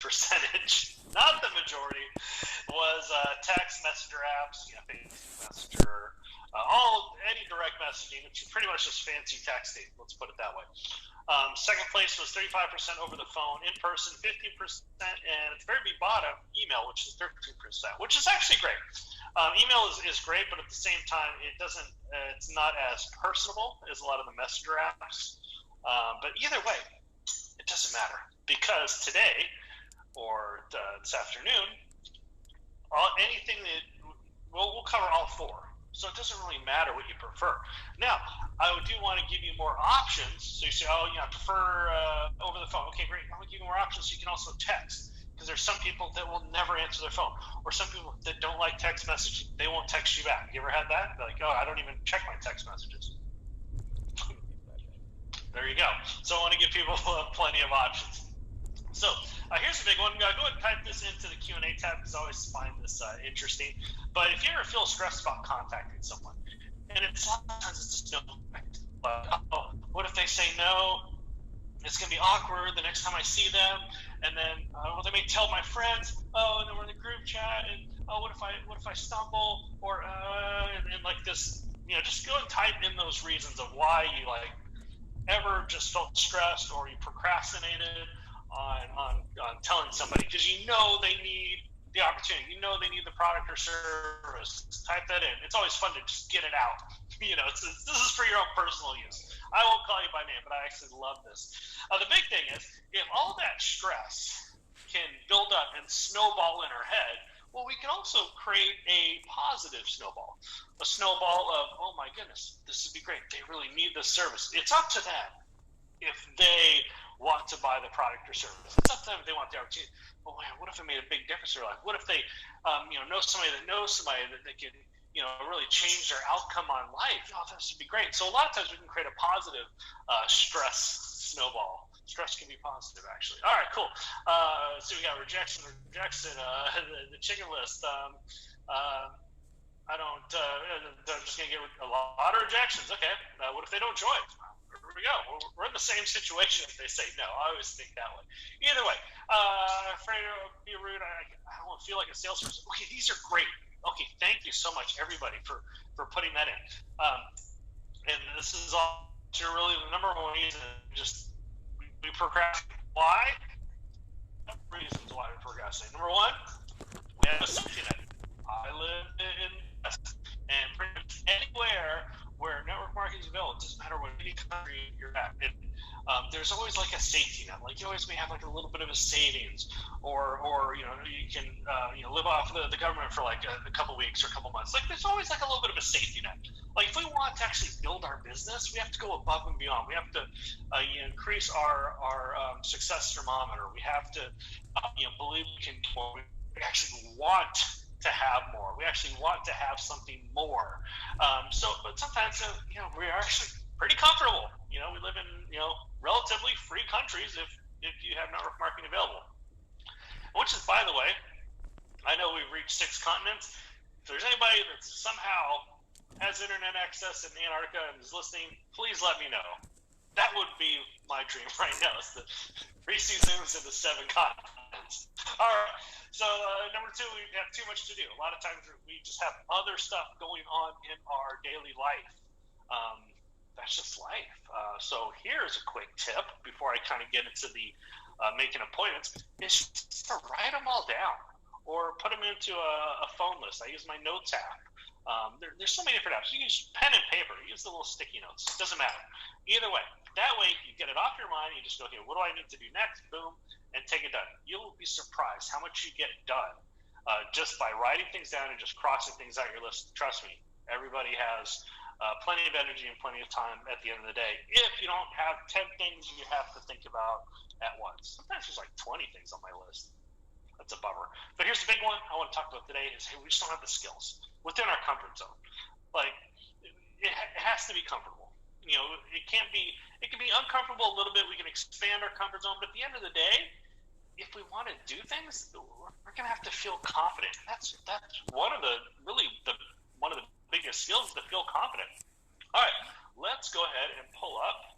percentage, not the majority, was text, messenger apps, Facebook Messenger, any direct messaging, which is pretty much just fancy texting. Let's put it that way. Second place was 35% over the phone, in person 15%, and at the very bottom, email, which is 13%, which is actually great. Email is great, but at the same time, it's not as personable as a lot of the messenger apps. But either way, it doesn't matter, because today or this afternoon, anything that we'll cover all four. So it doesn't really matter what you prefer. Now, I do want to give you more options. So you say, I prefer over the phone. Okay, great. I want to give you more options so you can also text. Because there's some people that will never answer their phone. Or some people that don't like text messaging. They won't text you back. You ever had that? They're like, I don't even check my text messages. There you go. So I want to give people plenty of options. So here's a big one. Go ahead and type this into the Q&A tab, because I always find this interesting. But if you ever feel stressed about contacting someone, and a lot of times it's just no, what if they say no? It's going to be awkward the next time I see them, and then they may tell my friends, and then we're in the group chat, and what if I stumble, or and like this, just go and type in those reasons of why you ever just felt stressed or you procrastinated on telling somebody, because they need the opportunity, they need the product or service. Type that in. It's always fun to just get it out. This is for your own personal use. I won't call you by name, but I actually love this. The big thing is, if all that stress can build up and snowball in our head, well, we can also create a positive snowball. A snowball of, oh my goodness, this would be great. They really need this service. It's up to them if they want to buy the product or service. It's up to them if they want the opportunity. Well, man, what if it made a big difference in their life? What if they, know somebody that knows somebody that they could, really change their outcome on life? This would be great. So a lot of times we can create a positive stress snowball. Stress can be positive, actually. All right, cool. So we got rejection, the chicken list. I'm just going to get a lot of rejections. Okay. What if they don't join? Here we go. We're in the same situation if they say no. I always think that way. Either way, afraid of being rude. I don't feel like a salesperson. Okay, these are great. Okay, thank you so much, everybody, for putting that in. And this is all really the number one reason. Just we procrastinate. Why? Reasons why we procrastinate. Number one, we have a safety net. I live in and pretty much anywhere where network marketing is available, it doesn't matter what any country you're at. There's always like a safety net. Like you always may have like a little bit of a savings, or you can live off the government for like a couple weeks or a couple months. Like there's always like a little bit of a safety net. Like if we want to actually build our business, we have to go above and beyond. We have to increase our success thermometer. We have to believe we can do more. We actually want to have more. We actually want to have something more. But sometimes we're actually pretty comfortable. We live in relatively free countries if you have network marketing available. Which is, by the way, I know we've reached 6 continents. If there's anybody that somehow has internet access in Antarctica and is listening, please let me know. That would be my dream right now, is the 3 seasons and the 7 continents. All right. So number 2, we have too much to do. A lot of times we just have other stuff going on in our daily life. That's just life. So here's a quick tip before I kind of get into the making appointments, is just to write them all down or put them into a phone list. I use my notes app. There's so many different apps. You can use pen and paper. Use the little sticky notes. It doesn't matter. Either way, that way you get it off your mind. You just go, okay, what do I need to do next? Boom, and take it done. You'll be surprised how much you get done just by writing things down and just crossing things out your list. Trust me, everybody has plenty of energy and plenty of time at the end of the day. If you don't have 10 things you have to think about at once. Sometimes there's like 20 things on my list. That's a bummer. But here's the big one I want to talk about today is, hey, we just don't have the skills within our comfort zone. Like, it has to be comfortable. It can be uncomfortable a little bit. We can expand our comfort zone, but at the end of the day, if we want to do things, we're going to have to feel confident. That's one of the biggest skills, is to feel confident. All right, let's go ahead and pull up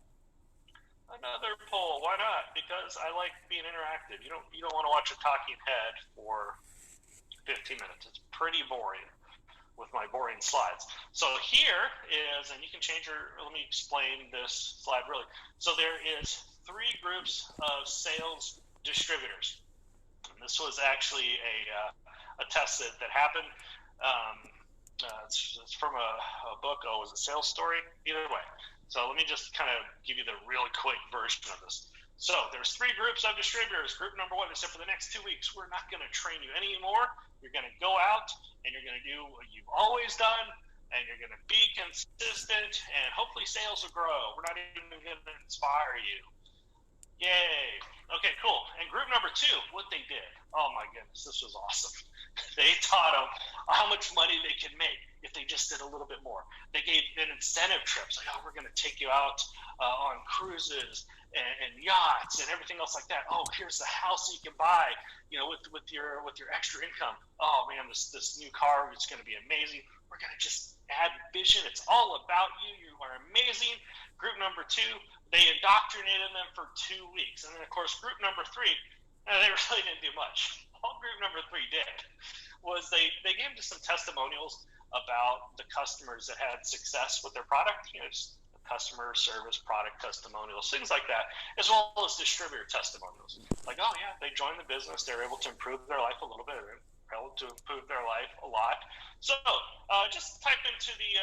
Another poll. Why not? Because I like being interactive. You don't want to watch a talking head for 15 minutes. It's pretty boring with my boring slides. So here is, and you can change let me explain this slide really. So there is 3 groups of sales distributors. And this was actually a test that happened. It's from a book. Oh, was it Sales Story? Either way. So let me just kind of give you the really quick version of this. So there's 3 groups of distributors. Group number 1, they said, for the next 2 weeks, we're not going to train you anymore. You're going to go out and you're going to do what you've always done, and you're going to be consistent, and hopefully sales will grow. We're not even going to inspire you. Yay. Okay, cool. And group number 2, what they did. Oh my goodness, this was awesome. They taught them how much money they could make if they just did a little bit more. They gave an incentive trips, like, oh, we're going to take you out on cruises and yachts and everything else like that. Oh, here's the house you can buy, with your extra income. Oh man, this new car is going to be amazing. We're going to just add vision. It's all about you. You are amazing. Group number 2, they indoctrinated them for 2 weeks. And then, of course, group number 3, they really didn't do much. All group number 3 did was they gave just some testimonials about the customers that had success with their product, just customer service, product testimonials, things like that, as well as distributor testimonials. Like, oh yeah, they joined the business, they were able to improve their life a little bit, a lot. So just type into the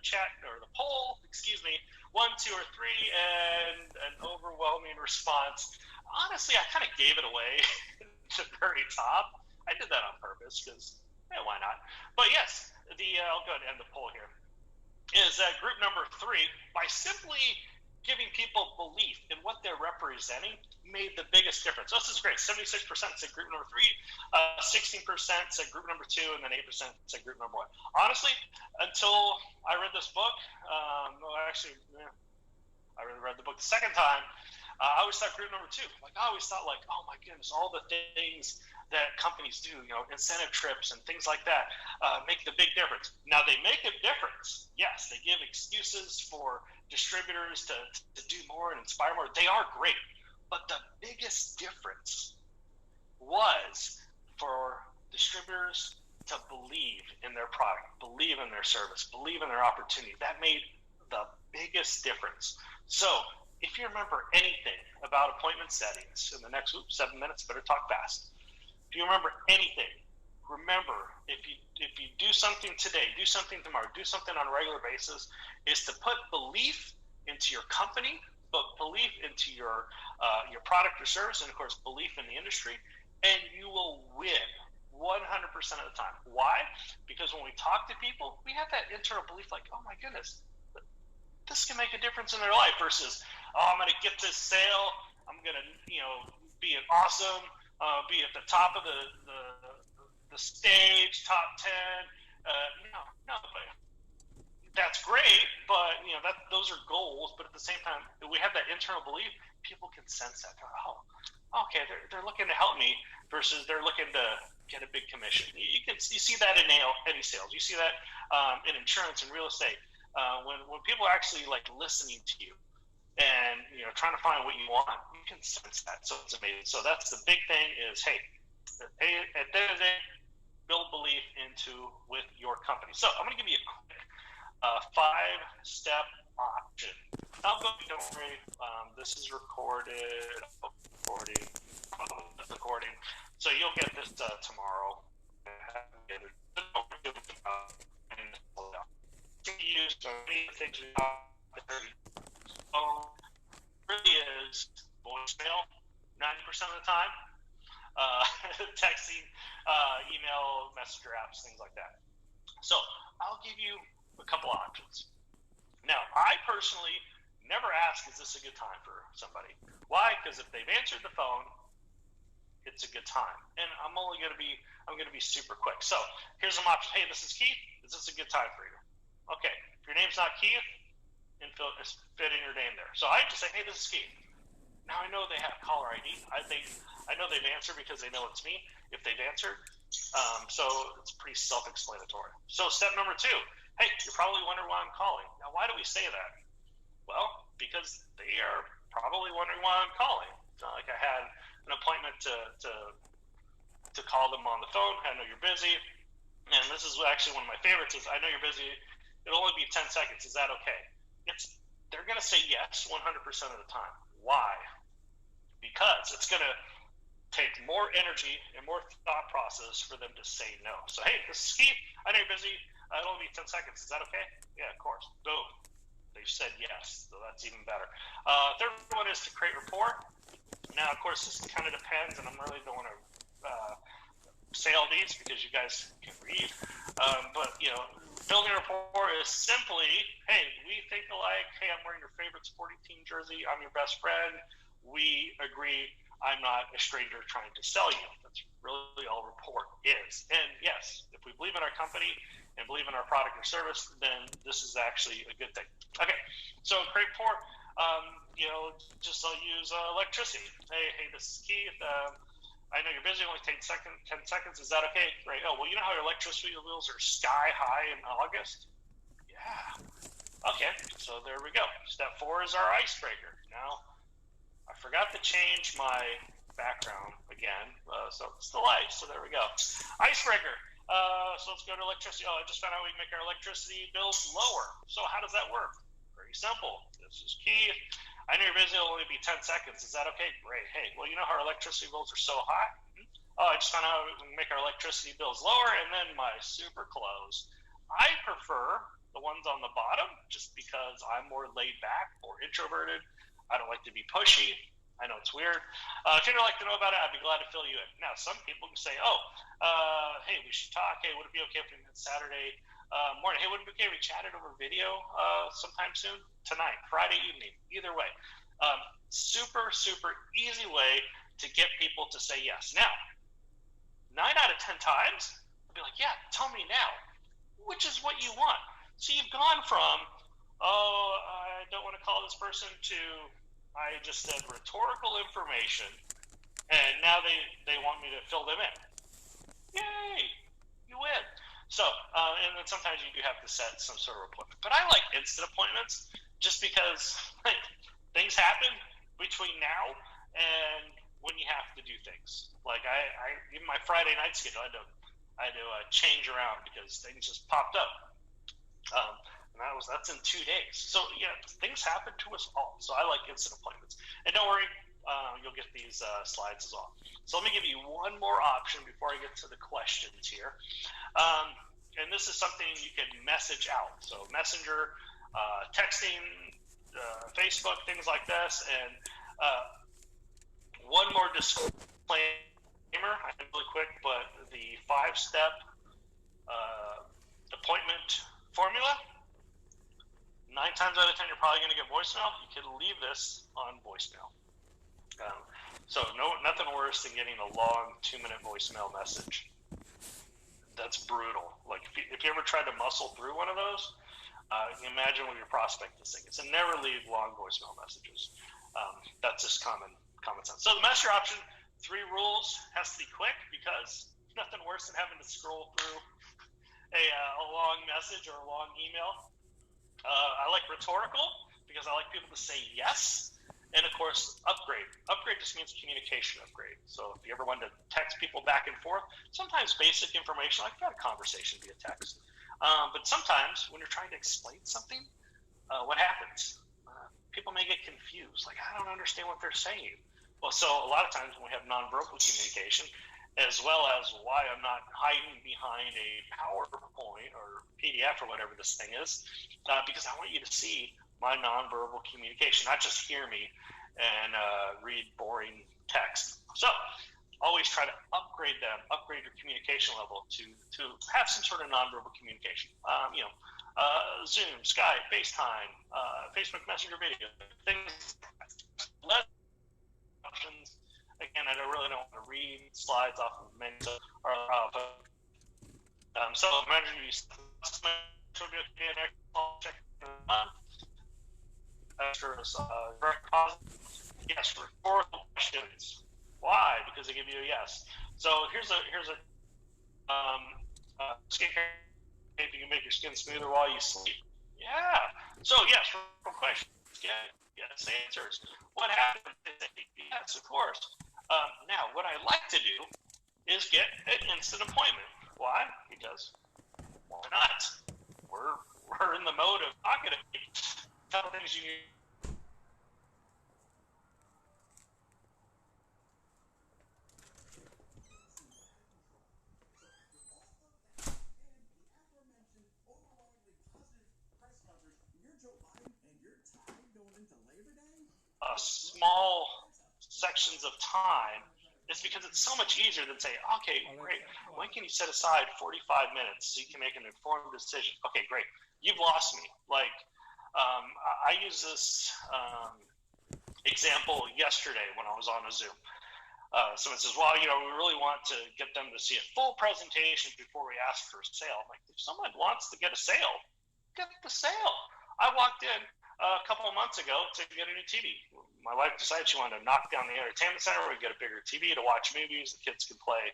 chat or the poll, 1, 2, or 3, and an overwhelming response. Honestly, I kind of gave it away at the very top. I did that on purpose because, why not? But yes, I'll go ahead and end the poll here. Is that group number 3, by simply giving people belief in what they're representing, made the biggest difference. So this is great. 76% said group number 3, 16% said group number 2, and then 8% said group number 1. Honestly, until I read this book, I read the book the second time, I always thought group number 2. I always thought, oh my goodness, all the things that companies do, incentive trips and things like that, make the big difference. Now, they make a difference. Yes, they give excuses for distributors to do more and inspire more. They are great. But the biggest difference was for distributors to believe in their product, believe in their service, believe in their opportunity. That made the biggest difference. So if you remember anything about appointment settings in the next 7 minutes, better talk fast. If you remember anything, remember, if you do something today, do something tomorrow, do something on a regular basis, is to put belief into your company, but belief into your product or service, and of course belief in the industry, and you will win 100% of the time. Why? Because when we talk to people, we have that internal belief, like, oh my goodness, this can make a difference in their life, versus, oh, I'm going to get this sale, I'm going to be an awesome, be at the top of the stage, top 10. No, but that's great, but those are goals. But at the same time, if we have that internal belief, people can sense that. Oh, okay, they're looking to help me, versus they're looking to get a big commission. You see that in any sales. You see that in insurance and real estate. When people are actually listening to you and trying to find what you want, you can sense that. So it's amazing. So that's the big thing is, hey, at the end of the day, build belief with your company. So I'm going to give you a quick 5-step option. Don't worry, this is recording, so you'll get this tomorrow. Use many things really is voicemail 90% of the time, texting, email, messenger apps, things like that. So I'll give you a couple options. Now, I personally never ask, is this a good time for somebody? Why? Because if they've answered the phone, it's a good time. And I'm going to be super quick. So here's some options. Hey, this is Keith. Is this a good time for you? Okay, if your name's not Keith, fit in your name there. So I just say, hey, this is Keith. Now I know they have caller ID. I know they've answered because they know it's me if they've answered. So it's pretty self-explanatory. So step number 2, hey, you're probably wondering why I'm calling. Now, why do we say that? Well, because they are probably wondering why I'm calling. It's not like I had an appointment to call them on the phone. I know you're busy. And this is actually one of my favorites is, I know you're busy. It'll only be 10 seconds. Is that okay? They're going to say yes 100% of the time. Why? Because it's going to take more energy and more thought process for them to say no. So, hey, this is Keith. I know you're busy. It'll only be 10 seconds. Is that okay? Yeah, of course. Boom. They've said yes. So that's even better. Third one is to create rapport. Now, of course, this kind of depends, and I'm really don't want to say all these because you guys can read. But, building rapport is simply, hey, we think alike. Hey, I'm wearing your favorite sporting team jersey. I'm your best friend. We agree I'm not a stranger trying to sell you. That's really all rapport is. And yes, if we believe in our company and believe in our product or service, then this is actually a good thing. Okay, so create rapport. Just I'll use electricity. Hey, this is Keith. I know you're busy. Only take 10 seconds. Is that okay? Great. Oh, well, you know how your electricity bills are sky high in August? Yeah. Okay, so there we go. Step 4 is our icebreaker. Now, I forgot to change my background again, so it's the light. So there we go. Icebreaker. So let's go to electricity. Oh, I just found out we can make our electricity bills lower. So how does that work? Very simple. This is Keith. I know you're busy. It'll only be 10 seconds. Is that okay? Great. Hey, well, you know how our electricity bills are so high? Oh, I just found out we can make our electricity bills lower, and then my super close. I prefer the ones on the bottom just because I'm more laid back or introverted. I don't like to be pushy. I know it's weird. If you'd like to know about it, I'd be glad to fill you in. Now, some people can say, hey, we should talk. Hey, would it be okay if we met Saturday morning? Hey, would it be okay if we chatted over video sometime soon? Tonight, Friday evening, either way. Super, super easy way to get people to say yes. Now, 9 out of 10 times, I'll be like, yeah, tell me now. Which is what you want. So you've gone from, I don't want to call this person to, I just said rhetorical information, and now they want me to fill them in. Yay, you win. So, and then sometimes you do have to set some sort of appointment. But I like instant appointments just because things happen between now and when you have to do things. Like I even my Friday night schedule, I had to change around because things just popped up. And that's in 2 days. So yeah, things happen to us all. So I like instant appointments. And don't worry, you'll get these slides as well. So let me give you one more option before I get to the questions here. And this is something you can message out. So Messenger, texting, Facebook, things like this. And one more disclaimer, I can really quick, but the 5-step appointment formula, 9 times out of 10, you're probably going to get voicemail. You can leave this on voicemail. So nothing worse than getting a long 2-minute voicemail message. That's brutal. Like if you ever tried to muscle through one of those, imagine what your prospect is thinking. So never leave long voicemail messages. That's just common sense. So the messenger option, 3 rules, has to be quick because nothing worse than having to scroll through a long message or a long email. I like rhetorical because I like people to say yes. And of course, upgrade. Upgrade just means communication upgrade. So if you ever want to text people back and forth, sometimes basic information, like you got a conversation via text. But sometimes when you're trying to explain something, what happens? People may get confused. Like, I don't understand what they're saying. Well, so a lot of times when we have nonverbal communication, as well as why I'm not hiding behind a PowerPoint or PDF or whatever this thing is, because I want you to see my nonverbal communication, not just hear me and read boring text. So always try to upgrade your communication level to have some sort of nonverbal communication. Zoom, Skype, FaceTime, Facebook Messenger video, things, less options. Again, I really don't want to read slides off of menu. So imagine you check yes, rhetorical questions. Why? Because they give you a yes. So here's a skincare. If you can make your skin smoother while you sleep. Yeah. So yes, rhetorical questions. Yes answers. What happens? Yes, of course. Now, what I like to do is get an instant appointment. Why? Because why not? We're in the mode of talking to people. Tell things you need. Small sections of time, it's because it's so much easier than say, okay, great, when can you set aside 45 minutes so you can make an informed decision? Okay, great. You've lost me. Like, I used this example yesterday when I was on a Zoom. Someone says, well, we really want to get them to see a full presentation before we ask for a sale. I'm like, if someone wants to get a sale, get the sale. I walked in a couple of months ago to get a new TV. My wife decided she wanted to knock down the entertainment center. We get a bigger TV to watch movies. The kids can play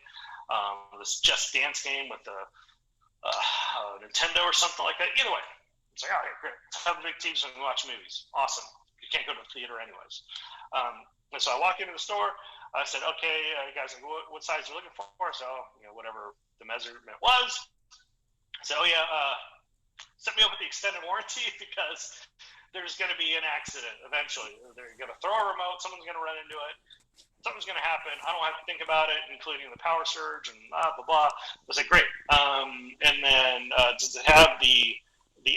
this Just Dance game with a Nintendo or something like that. Either way, it's like, all right, great. Have a big TV so we can watch movies. Awesome. You can't go to the theater anyways. And so I walk into the store. I said, okay, guys, what size are you looking for? So, whatever the measurement was. I said, oh, yeah, set me up with the extended warranty because there's going to be an accident eventually. They're going to throw a remote. Someone's going to run into it. Something's going to happen. I don't have to think about it, including the power surge and blah, blah, blah. I was like, great. And then does it have the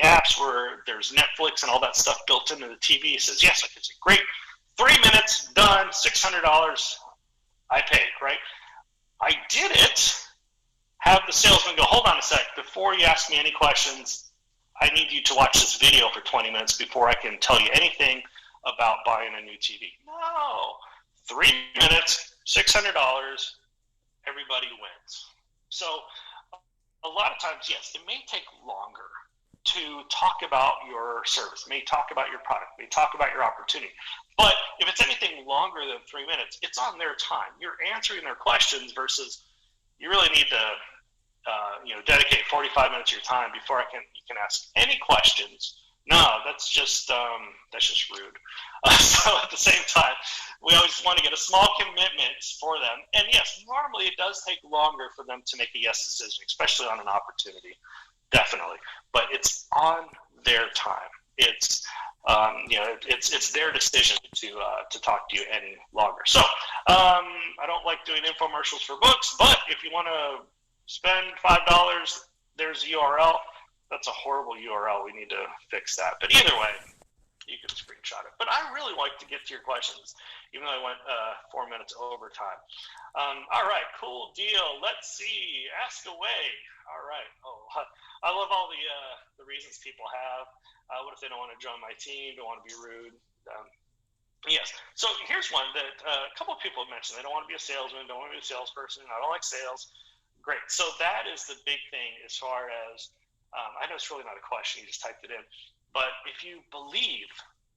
apps where there's Netflix and all that stuff built into the TV? He says, yes. I said, great. 3 minutes, done, $600. I paid, right? I did it. Have the salesman go, hold on a sec. Before you ask me any questions, I need you to watch this video for 20 minutes before I can tell you anything about buying a new TV. No. 3 minutes, $600, everybody wins. So a lot of times, yes, it may take longer to talk about your service, may talk about your product, may talk about your opportunity. But if it's anything longer than 3 minutes, it's on their time. You're answering their questions versus you really need to dedicate 45 minutes of your time before you can ask any questions. No, that's just rude. So at the same time, we always want to get a small commitment for them. And yes, normally it does take longer for them to make a yes decision, especially on an opportunity, definitely. But it's on their time. It's it's their decision to talk to you any longer. So I don't like doing infomercials for books, but if you want to spend $5, there's a URL. That's a horrible URL. We need to fix that. But either way, you can screenshot it. But I really like to get to your questions, even though I went 4 minutes over time. All right, cool deal. Let's see. Ask away. All right. Oh, I love all the reasons people have. What if they don't want to join my team? Don't want to be rude? Yes. So here's one that a couple of people have mentioned. They don't want to be a salesman. Don't want to be a salesperson. I don't like sales. Great. So that is the big thing as far as I know it's really not a question. You just typed it in. But if you believe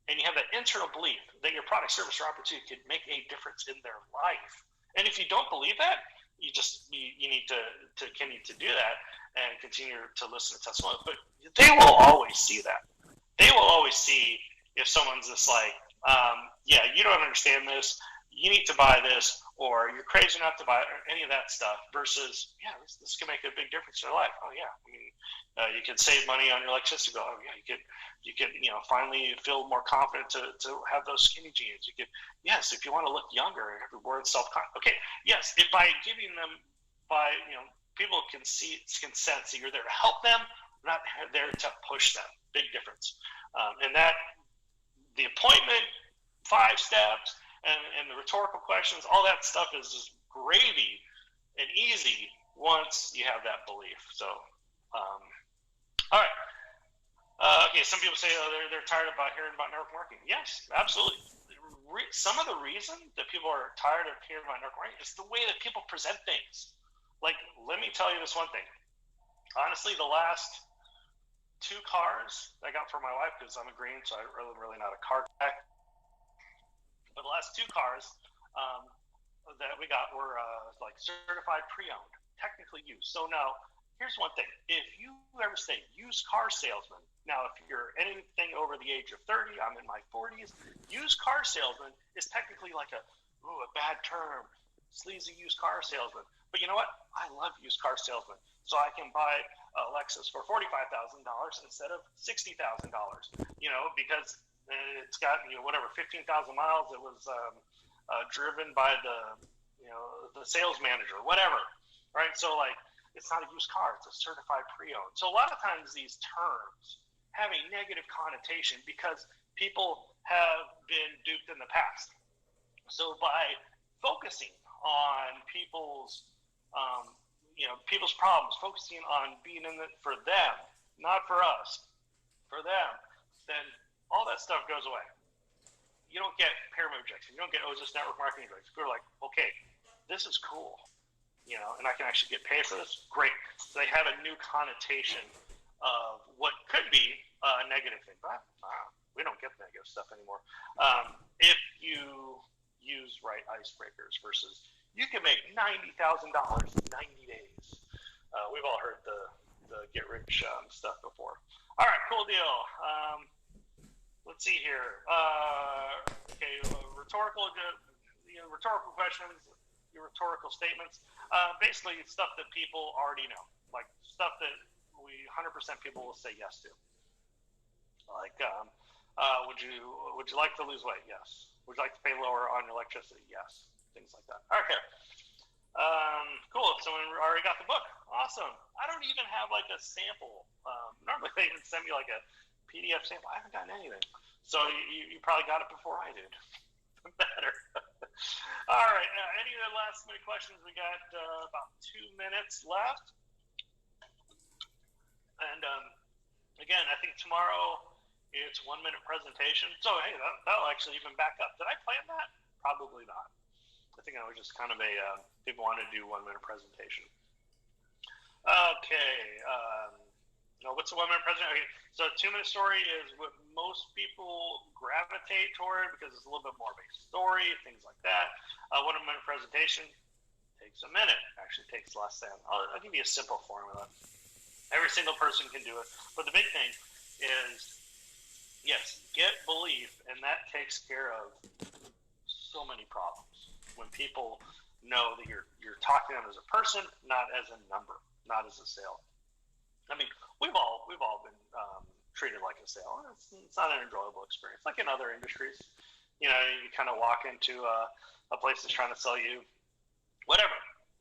and you have that internal belief that your product, service, or opportunity could make a difference in their life, and if you don't believe that, you need to continue to do that and continue to listen to testimonials. But they will always see that. They will always see if someone's just like, yeah, you don't understand this. You need to buy this, or you're crazy not to buy it, or any of that stuff, versus, yeah, this can make a big difference in your life. Oh, yeah. I mean, you can save money on your electricity bill. Oh, yeah, you could finally feel more confident to have those skinny jeans. You could, yes, if you want to look younger, have your word self-confidence. Okay, yes, if by giving them, people can sense that you're there to help them, not there to push them. Big difference. And that, the appointment, 5 steps, and the rhetorical questions, all that stuff is just gravy and easy once you have that belief. So, all right. Okay, some people say they're tired about hearing about network marketing. Yes, absolutely. Some of the reason that people are tired of hearing about network marketing is the way that people present things. Like, let me tell you this one thing. Honestly, the last 2 cars I got for my wife, because I'm a green, so I'm really not a car guy. But the last 2 cars that we got were like certified pre-owned, technically used. So now here's one thing. If you ever say used car salesman, now if you're anything over the age of 30, I'm in my 40s, used car salesman is technically like a bad term, sleazy used car salesman. But you know what? I love used car salesmen. So I can buy a Lexus for $45,000 instead of $60,000, because it's got, 15,000 miles. It was driven by the sales manager, whatever, right? So like, it's not a used car, it's a certified pre-owned. So a lot of times these terms have a negative connotation because people have been duped in the past. So by focusing on people's problems, focusing on being in it for them, not for us, for them, then all that stuff goes away. You don't get pyramid rejection. You don't get, just network marketing rejection. People are like, okay, this is cool, and I can actually get paid for this. Great. So they have a new connotation of what could be a negative thing, but we don't get negative stuff anymore. If you use right icebreakers versus you can make $90,000 in 90 days. We've all heard the get rich stuff before. All right, cool deal. Let's see here. Rhetorical questions, your rhetorical statements. Basically, stuff that people already know, like stuff that 100% people will say yes to. Like, would you like to lose weight? Yes. Would you like to pay lower on your electricity? Yes. Things like that. Okay. Cool. Someone already got the book. Awesome. I don't even have like a sample. Normally they even send me like a PDF sample. I haven't gotten anything. So you probably got it before I did. Better. All right. Any of the last minute questions? We got about 2 minutes left. And again, I think tomorrow it's 1 minute presentation. So hey, that'll actually even back up. Did I plan that? Probably not. I think I was just kind of people wanted to do 1 minute presentation. Okay. What's a 1 minute presentation? Okay. So a 2 minute story is what most people gravitate toward because it's a little bit more of a story, things like that. 1 minute presentation takes a minute. Actually takes less than. I'll give you a simple formula. Every single person can do it. But the big thing is, yes, get belief, and that takes care of so many problems. When people know that you're talking to them as a person, not as a number, not as a sale. I mean, we've all been treated like a sale. It's not an enjoyable experience, like in other industries. You kind of walk into a place that's trying to sell you whatever.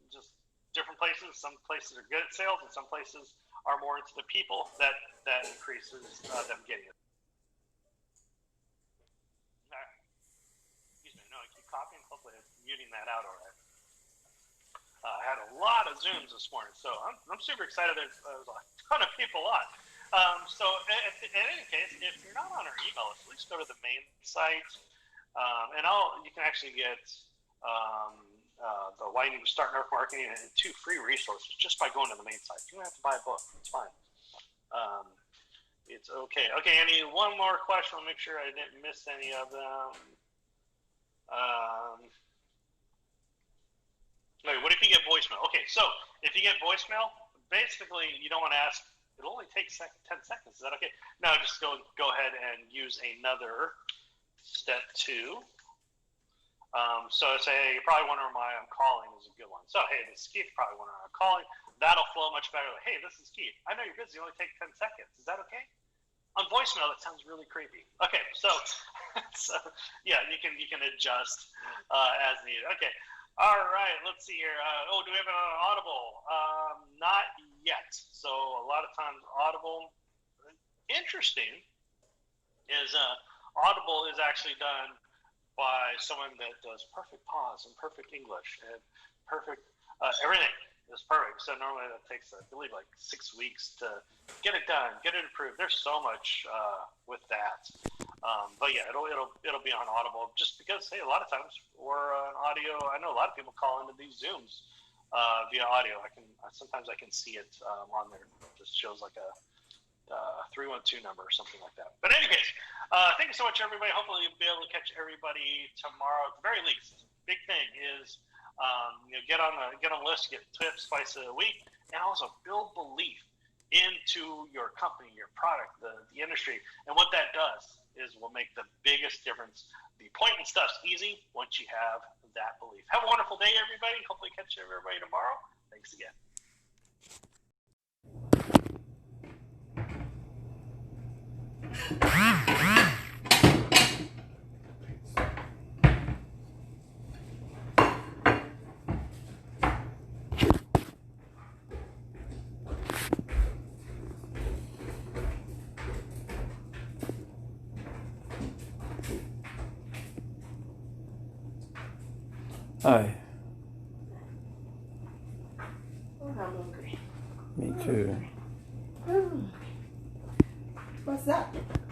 Just different places. Some places are good at sales, and some places are more into the people. That increases them getting it. Copying, hopefully muting that out all right. I had a lot of Zooms this morning, so I'm super excited. There's a ton of people on. So in any case, if you're not on our email list, please go to the main site, and you can actually get the Why You Need to Start Network Marketing and 2 free resources just by going to the main site. You don't have to buy a book. It's fine. It's okay. Okay, I need one more question. I'll make sure I didn't miss any of them. What if you get voicemail? Okay, so if you get voicemail, basically you don't want to ask. It'll only take 10 seconds. Is that okay? No, just go ahead and use another step 2. So say, hey, you're probably wondering why I'm calling is a good one. So hey, this is Keith. Probably wondering why I'm calling. That'll flow much better. Like, hey, this is Keith. I know you're busy. It only take 10 seconds. Is that okay? On voicemail, that sounds really creepy. Okay, so yeah, you can adjust as needed. Okay, all right. Let's see here. Do we have it on Audible? Not yet. So a lot of times Audible, interesting, is Audible is actually done by someone that does perfect pause and perfect English and perfect everything. Is perfect. So normally that takes, I believe, like 6 weeks to get it done, get it approved. There's so much with that. But yeah, it'll be on Audible just because, hey, a lot of times we're on audio. I know a lot of people call into these Zooms via audio. Sometimes I can see it on there. It just shows like a 312 number or something like that. But in any case, thank you so much, everybody. Hopefully you'll be able to catch everybody tomorrow. At the very least, big thing is Get on the list, get tips twice a week, and also build belief into your company, your product, the industry. And what that does is will make the biggest difference. The appointment stuff's easy once you have that belief. Have a wonderful day, everybody. Hopefully catch everybody tomorrow. Thanks again. Hi. Oh, I'm hungry. Me too. What's up?